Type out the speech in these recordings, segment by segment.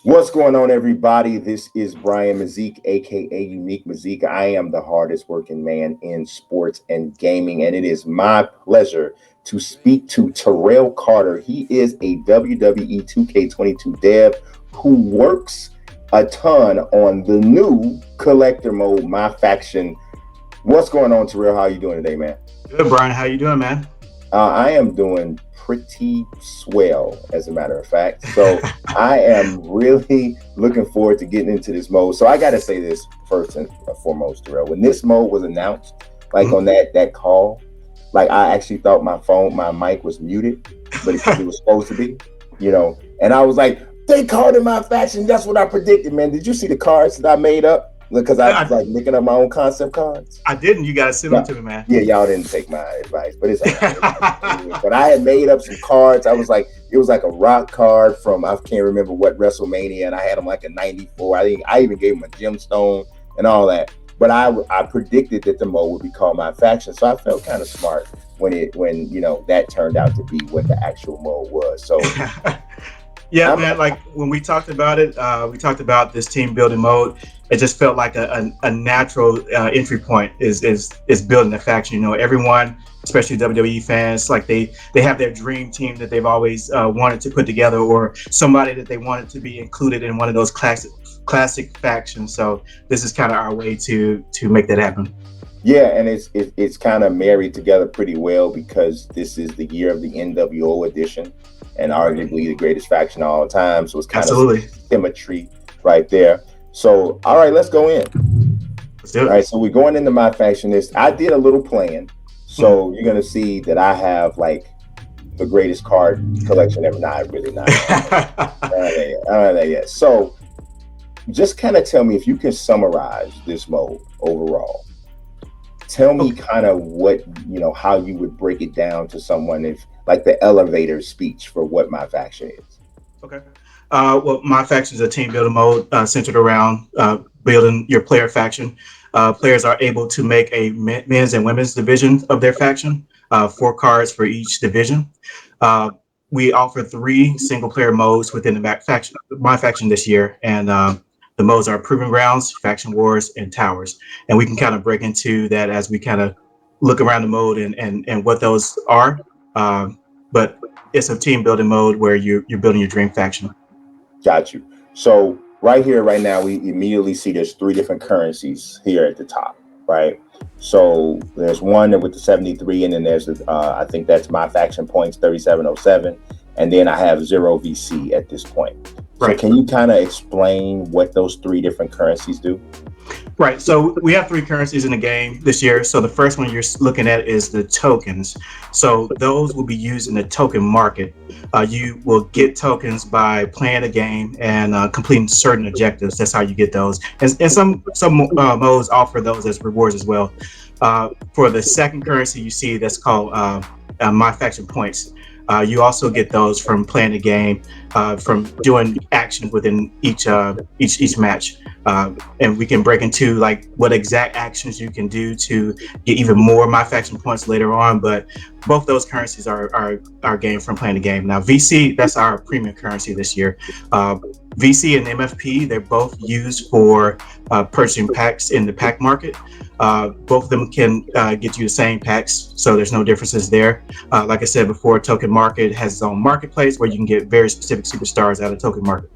What's going on, everybody? This is Brian Mazique, aka Unique Mazique. I am the hardest working man in sports and gaming, and it is my pleasure to speak to Terell Carter. He is a WWE 2K22 dev who works a ton on the new collector mode, MyFaction. What's going on, Terell? How are you doing today, man? Good, Brian. How you doing, man? I am doing pretty swell, as a matter of fact. So I am really looking forward to getting into this mode. So I got to say this first and foremost, Terell. When this mode was announced, like on that call, like I actually thought my mic was muted, but it was supposed to be, And I was like, they called in MyFaction. That's what I predicted, man. Did you see the cards that I made up? Because I was like making up my own concept cards. I didn't. You got to send them to me, man. Yeah, y'all didn't take my advice, but it's okay. But I had made up some cards. It was like a rock card from, I can't remember what WrestleMania, and I had them like a 94. I think I even gave them a gemstone and all that. But I predicted that the mode would be called MyFaction, so I felt kind of smart when that turned out to be what the actual mode was. So. Yeah, man, like when we talked about it, we talked about this team building mode. It just felt like a natural entry point is building a faction. Everyone, especially WWE fans, like they have their dream team that they've always wanted to put together, or somebody that they wanted to be included in one of those classic factions. So this is kind of our way to make that happen. Yeah, and it's kind of married together pretty well because this is the year of the NWO edition, and arguably the greatest faction of all time. So it's kind of symmetry right there. So, all right, let's go in. Let's do it. All right, so we're going into MyFaction. I did a little plan. So you're going to see that I have like the greatest card collection ever. Not really, not. All right, yeah. So just kind of tell me if you can summarize this mode overall. Tell me kind of what, how you would break it down to someone, if like the elevator speech for what MyFaction is. Okay. Well, MyFaction is a team building mode centered around building your player faction. Players are able to make a men's and women's division of their faction, 4 cards for each division. We offer 3 single player modes within the MyFaction this year, and the modes are Proving Grounds, Faction Wars, and Towers. And we can kind of break into that as we kind of look around the mode and what those are. But it's a team building mode where you're building your dream faction. Got you. So right here, right now, we immediately see there's 3 different currencies here at the top, right? So there's one with the 73, and then there's I think that's MyFaction points 3707, and then I have 0 VC at this point. Right. So can you kind of explain what those 3 different currencies do? Right. So we have 3 currencies in the game this year. So the first one you're looking at is the tokens. So those will be used in the token market. You will get tokens by playing a game and completing certain objectives. That's how you get those. And some modes offer those as rewards as well. For the second currency you see, that's called MyFaction points. You also get those from playing the game, from doing actions within each match, and we can break into like what exact actions you can do to get even more MyFaction points later on. But both those currencies are gained from playing the game. Now VC, that's our premium currency this year. VC and MFP, they're both used for purchasing packs in the pack market. Both of them can get you the same packs, so there's no differences there. Like I said before, Token Market has its own marketplace where you can get very specific superstars out of Token Market.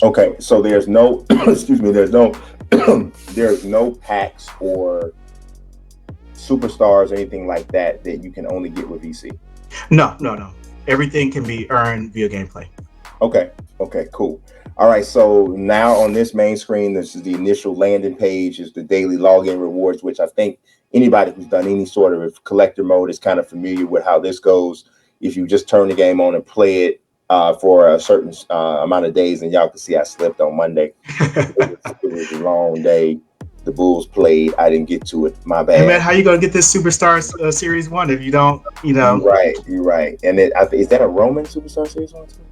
Okay, so there's no there's no packs or superstars or anything like that you can only get with VC. No. Everything can be earned via gameplay. Okay, cool. All right, so now on this main screen, this is the initial landing page, is the daily login rewards, which I think anybody who's done any sort of collector mode is kind of familiar with how this goes. If you just turn the game on and play it for a certain amount of days, and y'all can see I slept on Monday. It was a long day. The Bulls played. I didn't get to it. My bad. Hey man, how you gonna get this Superstars Series 1 if you don't, You're right. And is that a Roman Superstar Series 1 too?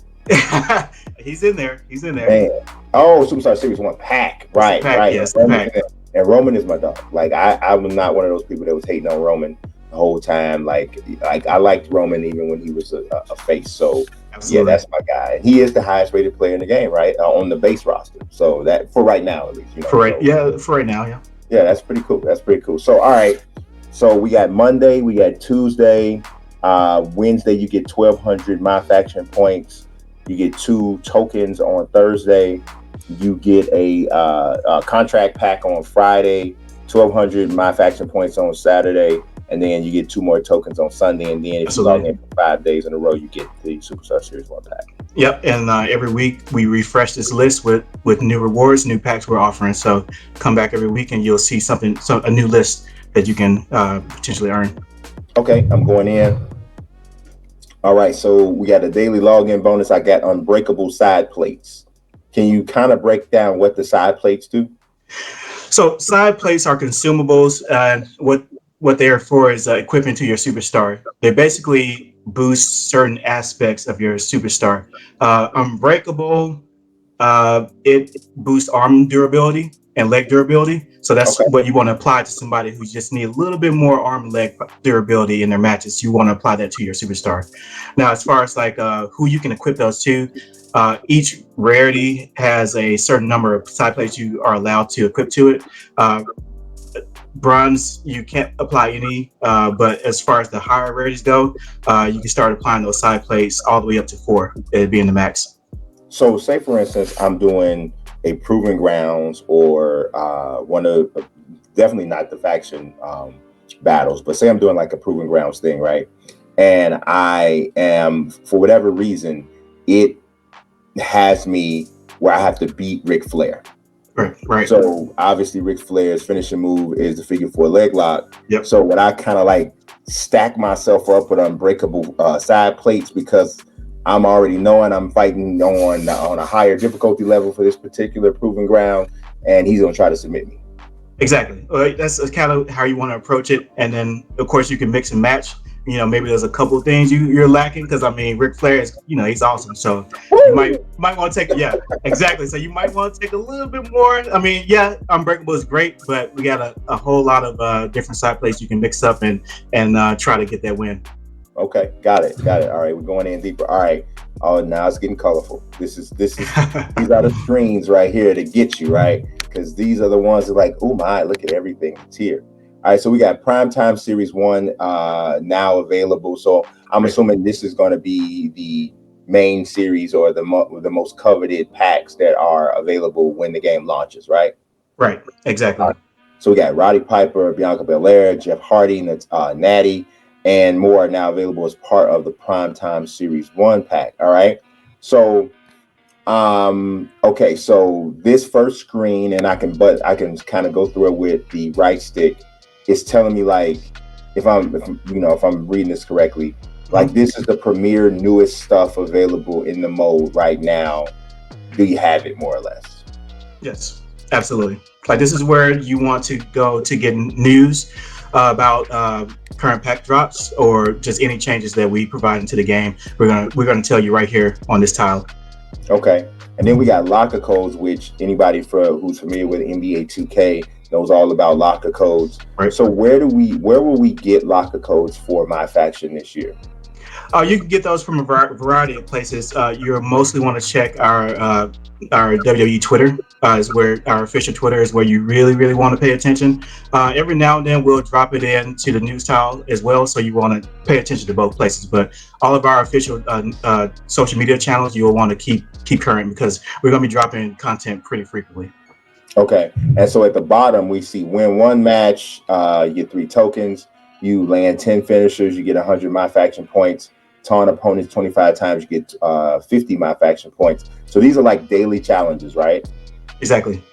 He's in there. Man. Oh, Superstar Series 1 pack. Right. Yes, pack. And Roman is my dog. Like I was not one of those people that was hating on Roman the whole time. Like I liked Roman even when he was a face. So Yeah, Absolutely. that's my guy. He is the highest rated player in the game, right? On the base roster. So that for right now, at least, For right, So yeah, for right now, yeah. yeah, that's pretty cool. That's pretty cool. So all right. So we got Monday, we got Tuesday, Wednesday. You get 1,200 MyFaction points. You get 2 tokens on Thursday. You get a contract pack on Friday. 1,200 MyFaction points on Saturday, and then you get 2 more tokens on Sunday. And then if you log Absolutely. in for 5 days in a row, you get the Superstar Series 1 pack. Yep, and every week we refresh this list with new rewards, new packs we're offering. So come back every week and you'll see a new list that you can potentially earn. Okay, I'm going in. All right, so we got a daily login bonus. I got unbreakable side plates. Can you kind of break down what the side plates do? So side plates are consumables, and what they are for is equipment to your superstar. They basically boost certain aspects of your superstar. Unbreakable, it boosts arm durability and leg durability. So that's Okay. what you want to apply to somebody who just need a little bit more arm and leg durability in their matches. You want to apply that to your superstar. Now, as far as like who you can equip those to, each rarity has a certain number of side plates you are allowed to equip to it. Uh, Bronze, you can't apply any, but as far as the higher rarities go, you can start applying those side plates all the way up to 4, it being the max. So, say for instance, I'm doing a proving grounds or one of definitely not the faction battles, but say I'm doing like a proving grounds thing, right? And I am, for whatever reason, it has me where I have to beat Ric Flair. Right. So obviously Ric Flair's finishing move is the figure 4 leg lock. Yep. So when I kind of like stack myself up with unbreakable side plates because I'm already knowing I'm fighting on a higher difficulty level for this particular proving ground, and he's gonna try to submit me. Exactly. That's kind of how you want to approach it, and then of course you can mix and match. Maybe there's a couple of things you're lacking because I mean Ric Flair is he's awesome, so you might want to take exactly. So you might want to take a little bit more. I mean Unbreakable is great, but we got a whole lot of different side plays you can mix up and try to get that win. Okay, got it. All right, we're going in deeper. All right. Oh, now it's getting colorful. This is these are the screens right here to get you right, because these are the ones that like, oh my, look at everything that's here. All right, so we got Primetime Series 1 now available. So I'm assuming this is going to be the main series or the most coveted packs that are available when the game launches, right? Right, exactly. So we got Roddy Piper, Bianca Belair, Jeff Hardy, Natty, and more are now available as part of the Primetime Series 1 pack. All right. So okay, so this first screen, and I can kind of go through it with the right stick. It's telling me like if I'm reading this correctly, like this is the premier newest stuff available in the mode right now. Do you have it more or less? Yes, absolutely. Like this is where you want to go to get news about current pack drops or just any changes that we provide into the game. We're gonna tell you right here on this tile. Okay, and then we got locker codes, which anybody who's familiar with NBA 2K knows all about locker codes. Right. So where will we get locker codes for MyFaction this year? You can get those from a variety of places. You mostly want to check our WWE Twitter is where our official Twitter is where you really want to pay attention. Every now and then we'll drop it into the news tile as well, so you want to pay attention to both places. But all of our official social media channels you'll want to keep current because we're going to be dropping content pretty frequently. Okay, and so at the bottom we see win 1 match, you get 3 tokens. You land 10 finishers, you get 100 MyFaction points. Taunt opponents 25 times, you get 50 MyFaction points. So these are like daily challenges, right? Exactly.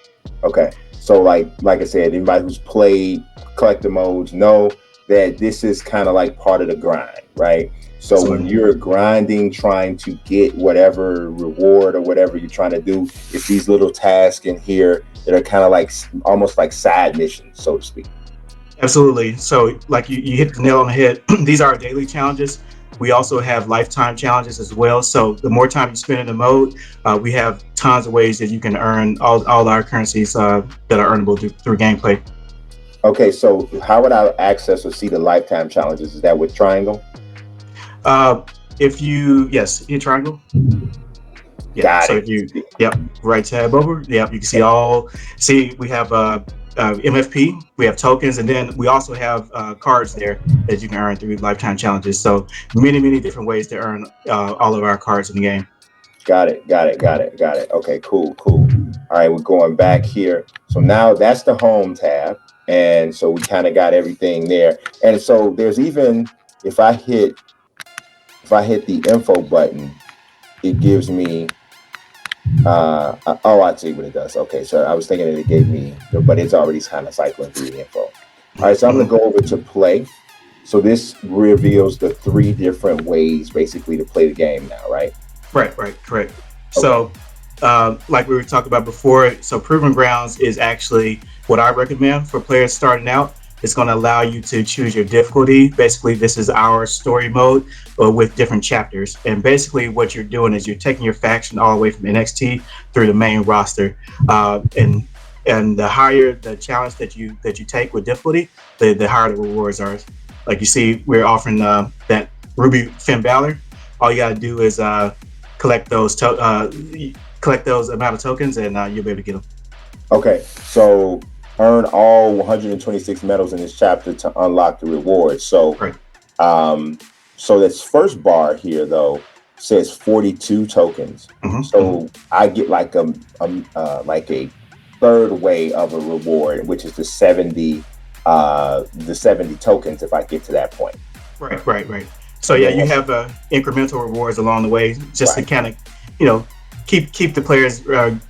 Okay, so like I said, anybody who's played collector modes know that this is kind of like part of the grind, right? So when you're grinding, trying to get whatever reward or whatever you're trying to do, it's these little tasks in here that are kind of like almost like side missions, so to speak. Absolutely. So like you hit the nail on the head. These are our daily challenges. We also have lifetime challenges as well. So the more time you spend in the mode, we have tons of ways that you can earn all our currencies that are earnable through gameplay. Okay, so how would I access or see the lifetime challenges? Is that with Triangle? if you hit triangle. Yeah. Got So it. if you, yep, right tab over, yep, you can see all. See, we have MFP, we have tokens, and then we also have cards there that you can earn through lifetime challenges. So many different ways to earn all of our cards in the game. Got it. Got it. Got it. Got it. Okay, cool, cool. All right, we're going back here. So now that's the home tab. And so we kind of got everything there. And so there's even if I hit the info button, it gives me oh, I see what it does. Okay, so I was thinking that it gave me, but it's already kind of cycling through the info. All right, so I'm gonna Mhm. go over to play. So this reveals the three different ways basically to play the game now, right? Right, correct. Okay. So, like we were talking about before, so Proven Grounds is actually what I recommend for players starting out. It's going to allow you to choose your difficulty. Basically, this is our story mode, but with different chapters. And basically, what you're doing is you're taking your faction all the way from NXT through the main roster, and the higher the challenge that you take with difficulty, the higher the rewards are. Like you see, we're offering that Ruby Finn Balor. All you got to do is collect those collect those amount of tokens, and you'll be able to get them. Okay. So earn all 126 medals in this chapter to unlock the rewards. So Right. um so this first bar here though says 42 tokens. So I get like a third way of a reward, which is the 70 tokens if I get to that point. Right. So And yeah, then you have incremental rewards along the way, just to right. kind of, keep the players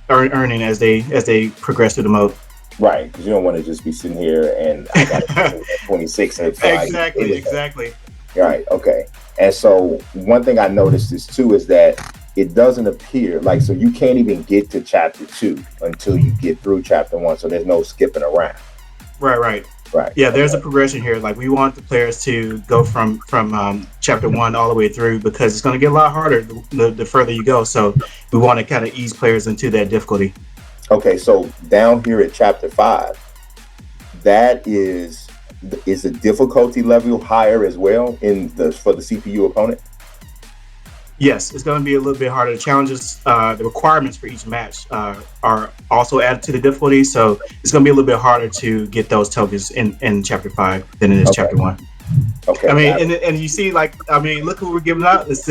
earning as they progress through the mode. Right, because you don't want to just be sitting here and I got to 26 until I get everything. Exactly. Right, okay. And so one thing I noticed is too is that it doesn't appear like so you can't even get to chapter 2 until you get through chapter 1. So there's no skipping around. Right. Right. Yeah, there's a Okay. progression here. Like we want the players to go from chapter 1 all the way through, because it's going to get a lot harder the further you go. So we want to kind of ease players into that difficulty. Okay, so down here at chapter 5, that is the difficulty level higher as well in the for the CPU opponent? Yes, it's going to be a little bit harder. The challenges, the requirements for each match are also added to the difficulty, so it's going to be a little bit harder to get those tokens in chapter 5 than it is Okay. chapter 1. Okay, I mean, got it. and you see, like, I mean, look who we're giving out. It's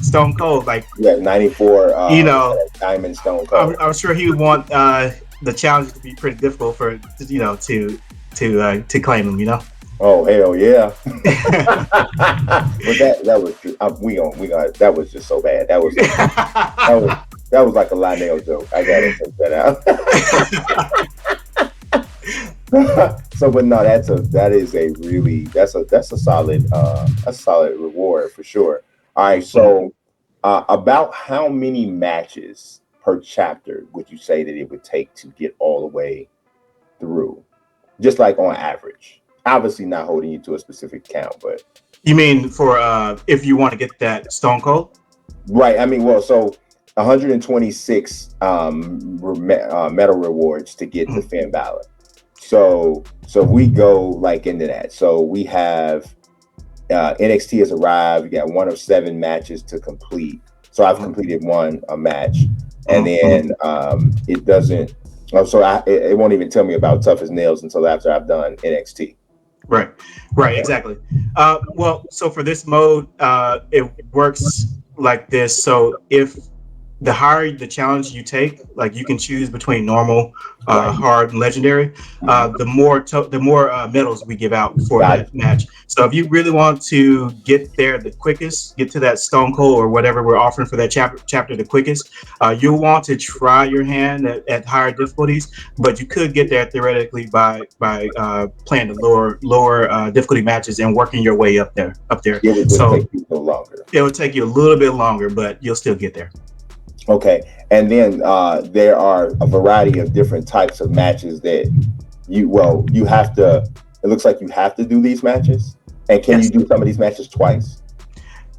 Stone Cold. Like, Yeah, 94 you know, Diamond Stone I'm, Cold. I'm sure he would want the challenges to be pretty difficult for to claim them. Oh hell yeah! But that was that was just so bad. That was like a Lionel joke. I gotta take that out. So, but no, that's a solid reward for sure. All right, so about how many matches per chapter would you say that it would take to get all the way through? Just like on average. Obviously not holding you to a specific count, but You mean for if you want to get that Stone Cold? right. I mean, well, so 126 medal rewards to get to Mhm. Finn Balor. So we go like into that. So we have NXT has arrived. You got one of 7 matches to complete. So I've completed a match, and then it doesn't. Oh, so it won't even tell me about Tough as Nails until after I've done NXT. Right, Okay. exactly. Well, so for this mode, it works like this. So if the higher the challenge you take, like you can choose between normal, Right. hard, and legendary. The more medals we give out for Got that match. So if you really want to get there the quickest, get to that Stone Cold or whatever we're offering for that chapter the quickest, you'll want to try your hand at higher difficulties. But you could get there theoretically by playing the lower difficulty matches and working your way up there. it would just take So you a little longer. it will take you a little bit longer, but you'll still get there. Okay. And then there are a variety of different types of matches that you have to. It looks like you have to do these matches. And can you Yes. do some of these matches twice?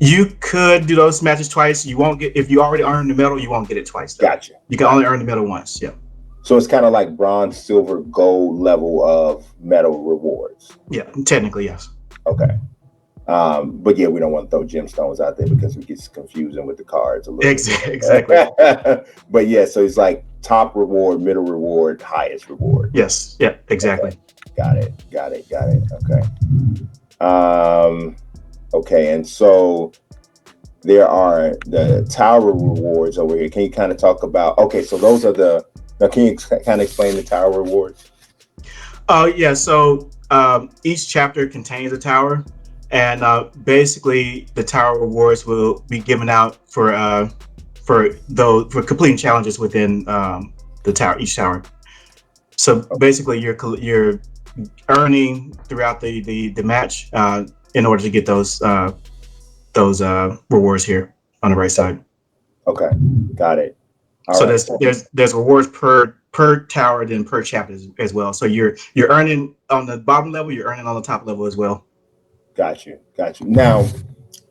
You could do those matches twice. You won't get if you already earned the medal. You won't get it twice though. Gotcha. You can only earn the medal once. Yeah. So it's kind of like bronze, silver, gold level of medal rewards. Yeah. Technically, yes. Okay. But yeah, we don't want to throw gemstones out there because it gets confusing with the cards a little Exactly. bit. But yeah, so it's like top reward, middle reward, highest reward. Yes. Yeah. Okay. Exactly. Got it. Okay. Um, okay, and so there are the tower rewards over here. Can you kind of talk about? Okay, so those are the. Now, can you kind of explain the tower rewards? Oh yeah. So each chapter contains a tower, and basically the tower rewards will be given out for completing challenges within the tower, each tower. So basically, you're earning throughout the match in order to get those rewards here on the right side. Okay, got it. All So right. there's rewards per tower, then per chapter as well. So you're earning on the bottom level, you're earning on the top level as well. Got you. Now,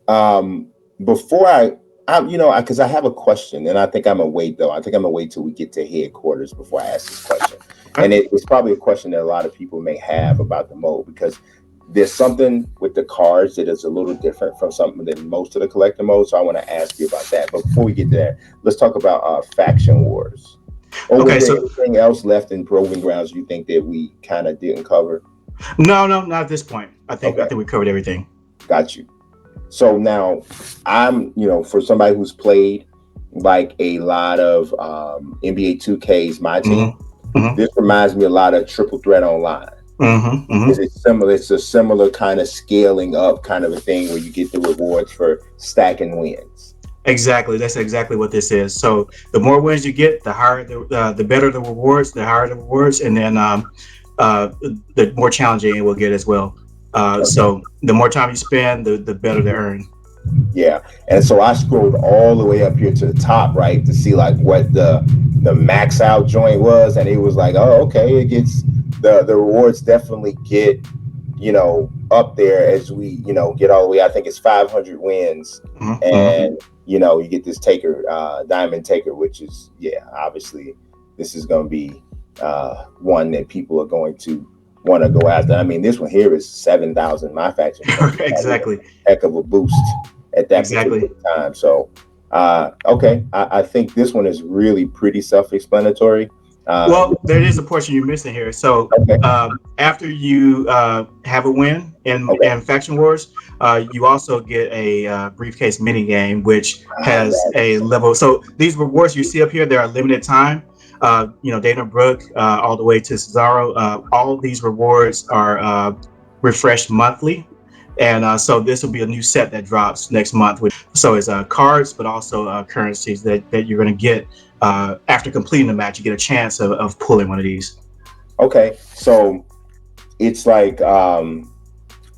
um, before because I have a question, and I think I'm gonna wait though. I think I'm gonna wait till we get to headquarters before I ask this question. And it's probably a question that a lot of people may have about the mode because there's something with the cards that is a little different from something than most of the collector modes. So I want to ask you about that. But before we get there, let's talk about faction wars. Or was Okay, there so anything else left in Proving Grounds you think that we kind of didn't cover? no, not at this point. I Okay, think we covered everything. got you. So now for somebody who's played like a lot of NBA 2K's my team, this reminds me a lot of Triple Threat Online. Is it similar? It's a similar kind of scaling up kind of a thing where you get the rewards for stacking wins. Exactly. That's exactly what this is. So the more wins you get, the higher the better the rewards, and then the more challenging it will get as well. So the more time you spend, the better the earn. Yeah, and so I scrolled all the way up here to the top right to see like what the max out joint was, and it was like, oh, okay, it gets the rewards definitely get up there as we get all the way. I think it's 500 wins, and you get this taker, diamond taker, which is obviously this is going to be one that people are going to want to go after. I mean, this one here is 7,000 MyFaction. Exactly. Heck of a boost at that particular time. So, okay, I think this one is really pretty self-explanatory. Well, there is a portion you're missing here. So after you have a win in Faction Wars, you also get a briefcase mini game, which has a level. So these rewards you see up here, they're a limited time. Dana Brooke, all the way to Cesaro. All of these rewards are refreshed monthly. And so this will be a new set that drops next month. So it's cards, but also currencies that you're going to get after completing the match. You get a chance of pulling one of these. Okay, so it's like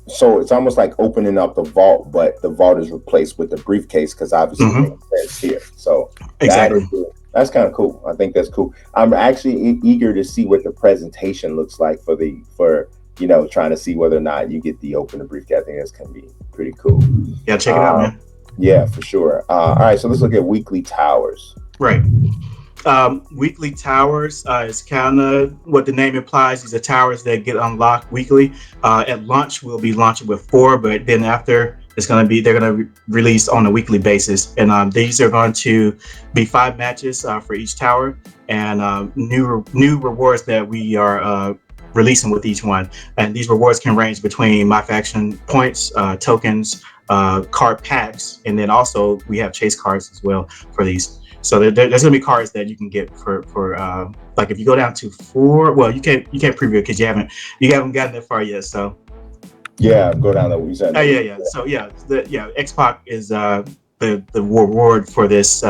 so it's almost like opening up the vault, but the vault is replaced with the briefcase because obviously it makes sense here. So exactly. That's kind of cool. I think that's cool. I'm actually eager to see what the presentation looks like for trying to see whether or not you get the open the briefcase. I think that's going to be pretty cool. Yeah, check it out, man. Yeah, for sure. All right, so let's look at weekly towers. Right. Weekly towers is kind of what the name implies. These are towers that get unlocked weekly. At launch, we'll be launching with 4, but then after they're going to release on a weekly basis. And these are going to be 5 matches for each tower, and new rewards that we are releasing with each one. And these rewards can range between MyFaction points, tokens, card packs, and then also we have chase cards as well for these. So there's going to be cards that you can get for like if you go down to 4. Well, you can't preview it because you haven't gotten that far yet. So yeah, go down there. Yeah. So X-Pac is the reward for this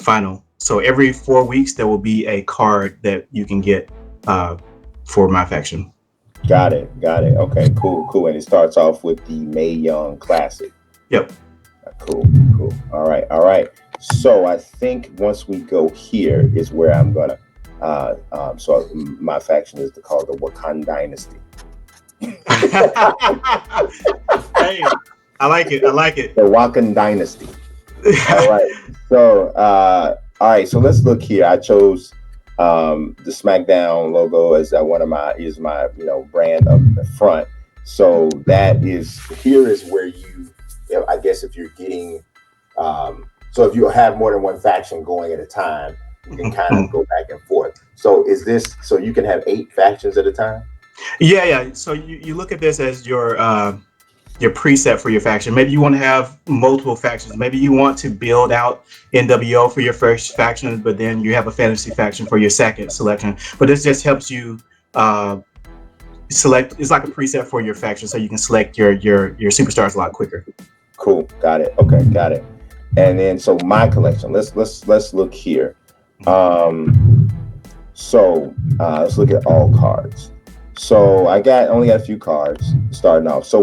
final. So every 4 weeks there will be a card that you can get for MyFaction. Got it. Okay, cool. And it starts off with the Mae Young Classic. Yep. Cool. All right. So I think once we go here is where I'm gonna. So MyFaction is called the Wakan Dynasty. Hey, I like it. The Wakan Dynasty. All right. So all right. So let's look here. I chose the SmackDown logo as one of my brand up the front. So that is here is where I guess if you're getting, so if you have more than one faction going at a time, you can kind of go back and forth. So is this so you can have 8 factions at a time? Yeah, yeah. So you look at this as your preset for your faction. Maybe you want to have multiple factions. Maybe you want to build out NWO for your first faction, but then you have a fantasy faction for your second selection. But this just helps you uh, select. It's like a preset for your faction, so you can select your superstars a lot quicker. Cool, got it. Okay, got it. And then so my collection. Let's look here. Um, let's look at all cards. So I got only got a few cards starting off. So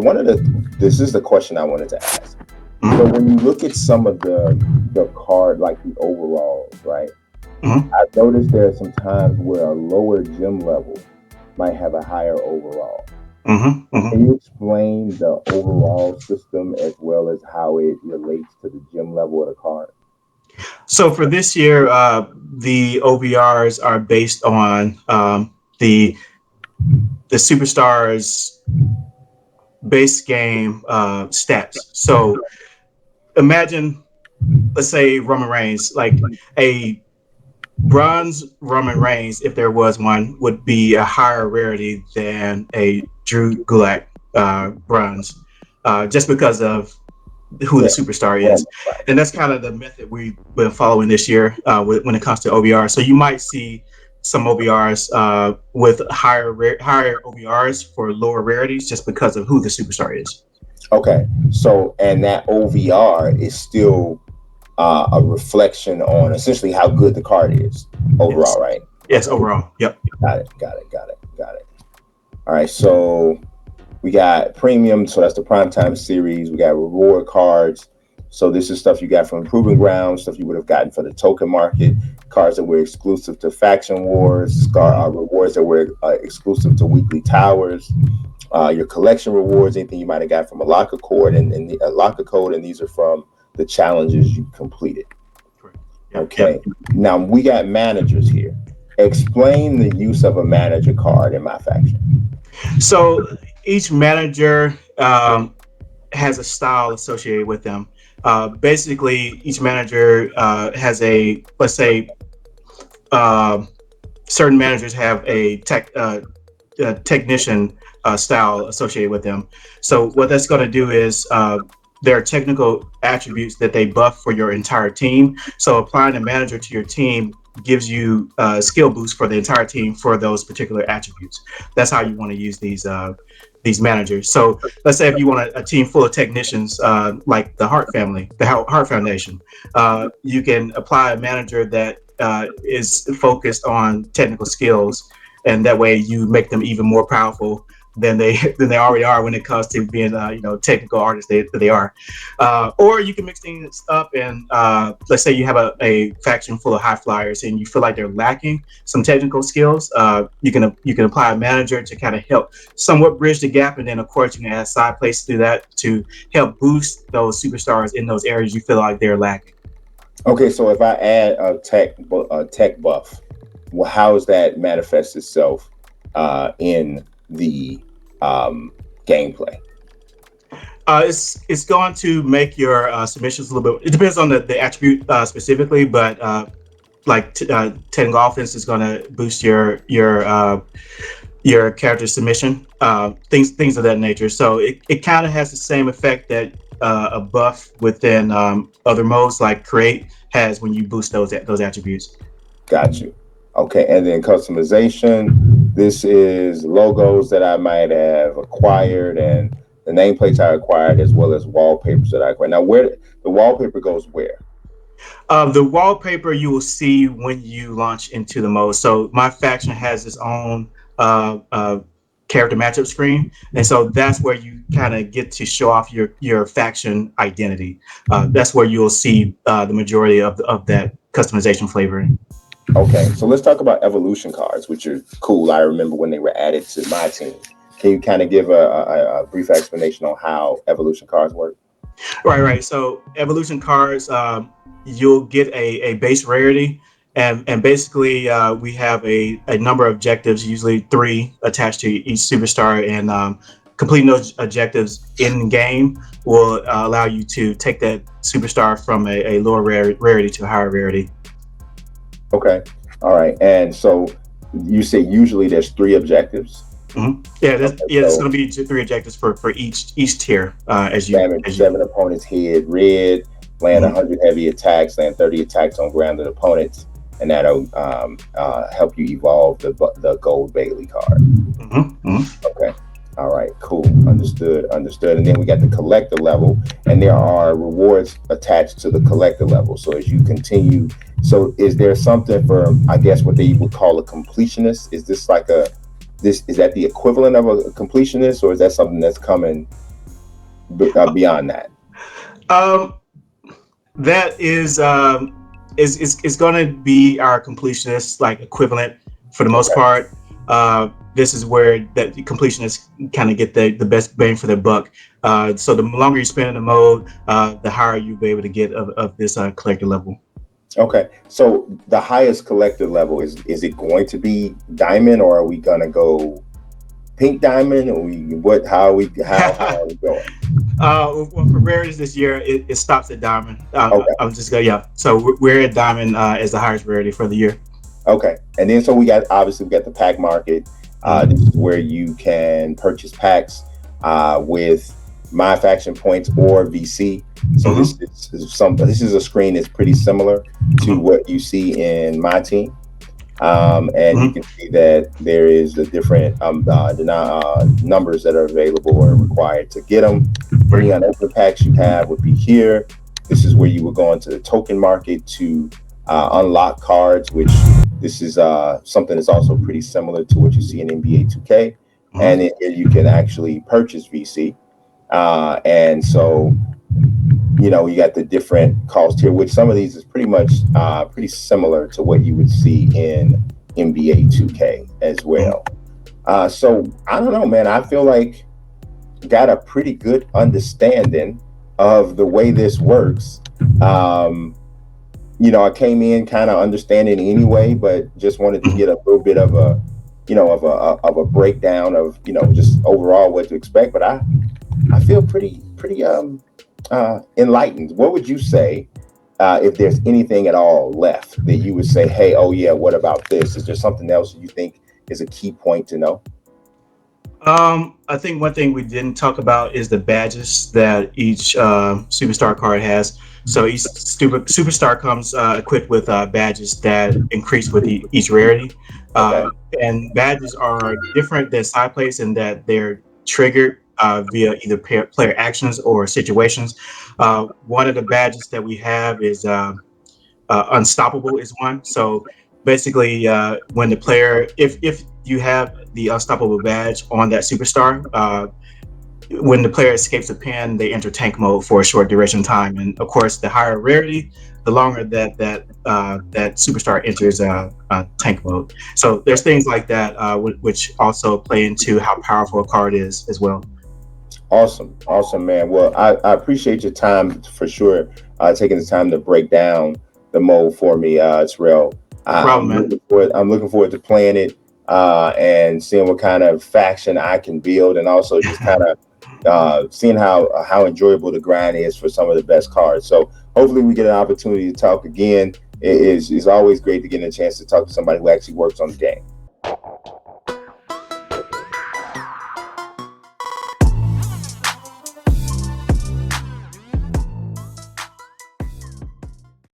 this is the question I wanted to ask. So when you look at some of the card, like the overalls, right? I've noticed there are some times where a lower gym level might have a higher overall. Can you explain the overall system as well as how it relates to the gym level of the card? So for this year, the OVRs are based on the superstars base game stats. So imagine, let's say Roman Reigns, like a bronze Roman Reigns, if there was one, would be a higher rarity than a Drew Gulak bronze, just because of who the Yeah. superstar Yeah. is. And that's kind of the method we've been following this year when it comes to OBR. So you might see some OBRs with higher OBRs for lower rarities just because of who the superstar is. Okay. So and that OVR is still a reflection on essentially how good the card is overall, Yes. right? Yes, overall. Yep. Got it. All right. So we got premium, so that's the primetime series. We got reward cards. So this is stuff you got from Proving Ground, stuff you would have gotten for the token market, cards that were exclusive to Faction Wars, rewards that were exclusive to Weekly Towers, your collection rewards, anything you might have got from a locker code, and the locker code, and these are from the challenges you completed. Correct. Yep. Okay. Yep. Now we got managers here. Explain the use of a manager card in MyFaction. So each manager has a style associated with them. Basically, each manager has let's say, certain managers have a technician style associated with them. So what that's going to do is there are technical attributes that they buff for your entire team. So applying a manager to your team gives you skill boost for the entire team for those particular attributes. That's how you want to use these managers. So let's say if you want a team full of technicians, like the Hart family, the Hart Foundation, you can apply a manager that is focused on technical skills, and that way you make them even more powerful than they already are when it comes to being technical artists that they are. Or you can mix things up and let's say you have a faction full of high flyers and you feel like they're lacking some technical skills. You can apply a manager to kind of help somewhat bridge the gap, and then of course you can add side plays through that to help boost those superstars in those areas you feel like they're lacking. Okay, so if I add a tech buff, well, how does that manifest itself in the gameplay? It's going to make your submissions a little bit. It depends on the attribute specifically, but like technical offense is going to boost your character submission, things of that nature. So it kind of has the same effect that a buff within other modes like create has when you boost those attributes. Got you. Okay, and then customization. This is logos that I might have acquired and the nameplates I acquired, as well as wallpapers that I acquired. Now, where the wallpaper goes where? The wallpaper you will see when you launch into the mode. So MyFaction has its own character matchup screen, and so that's where you kind of get to show off your faction identity. That's where you'll see the majority of that customization flavoring. Okay, so let's talk about evolution cards, which are cool. I remember when they were added to my team. Can you kind of give a brief explanation on how evolution cards work? Right. So evolution cards, you'll get a base rarity, and basically we have a number of objectives, usually 3 attached to each superstar, and completing those objectives in game will allow you to take that superstar from a lower rarity to a higher rarity. Okay. All right. And so you say usually there's 3 objectives. Yeah, Okay, there's so going to be 3 objectives for each tier as you damage 7 opponents head red, land 100 heavy attacks, land 30 attacks on grounded opponents, and that'll help you evolve the gold Bailey card. Okay. All right, cool. Understood. And then we got the collector level, and there are rewards attached to the collector level. So as you continue, so is there something for, I guess, what they would call a completionist? Is this like is that the equivalent of a completionist, or is that something that's coming beyond that? That is going to be our completionist like equivalent for the most part. This is where that the completionists kind of get the best bang for their buck. So the longer you spend in the mode, the higher you'll be able to get of this collector level. Okay, so the highest collector level is it going to be diamond, or are we gonna go pink diamond, or how are we going? Well, for rarities this year, it stops at diamond. Okay. I'm just going, yeah. So we're at diamond as the highest rarity for the year. Okay, and then so we got the pack market. This is where you can purchase packs with MyFaction points or VC. So this is a screen that's pretty similar to what you see in my team, and you can see that there is the different numbers that are available or required to get them. Any unopened packs you have would be here. This is where you would go into the token market to unlock cards, which this is something that's also pretty similar to what you see in NBA 2K. And here you can actually purchase VC. And so, you got the different cost here, which some of these is pretty much pretty similar to what you would see in NBA 2K as well. So I don't know, man. I feel like got a pretty good understanding of the way this works. I came in kind of understanding anyway, but just wanted to get a little bit of a, of a breakdown of, just overall what to expect. But I feel pretty enlightened. What would you say if there's anything at all left that you would say, hey, oh yeah, what about this? Is there something else you think is a key point to know? I think one thing we didn't talk about is the badges that each superstar card has. So each superstar comes equipped with badges that increase with each rarity. And badges are different than side plates in that they're triggered via either player actions or situations. One of the badges that we have is Unstoppable is one. So basically, when the player, if you have the Unstoppable badge on that superstar, when the player escapes a pin, they enter tank mode for a short duration of time. And of course, the higher rarity, the longer that superstar enters tank mode. So there's things like that, which also play into how powerful a card is as well. Awesome, man. Well, I appreciate your time for sure, taking the time to break down the mode for me, Terell. I'm looking forward to playing it and seeing what kind of faction I can build, and also just kind of seeing how enjoyable the grind is for some of the best cards. So hopefully we get an opportunity to talk again. It's always great to get a chance to talk to somebody who actually works on the game.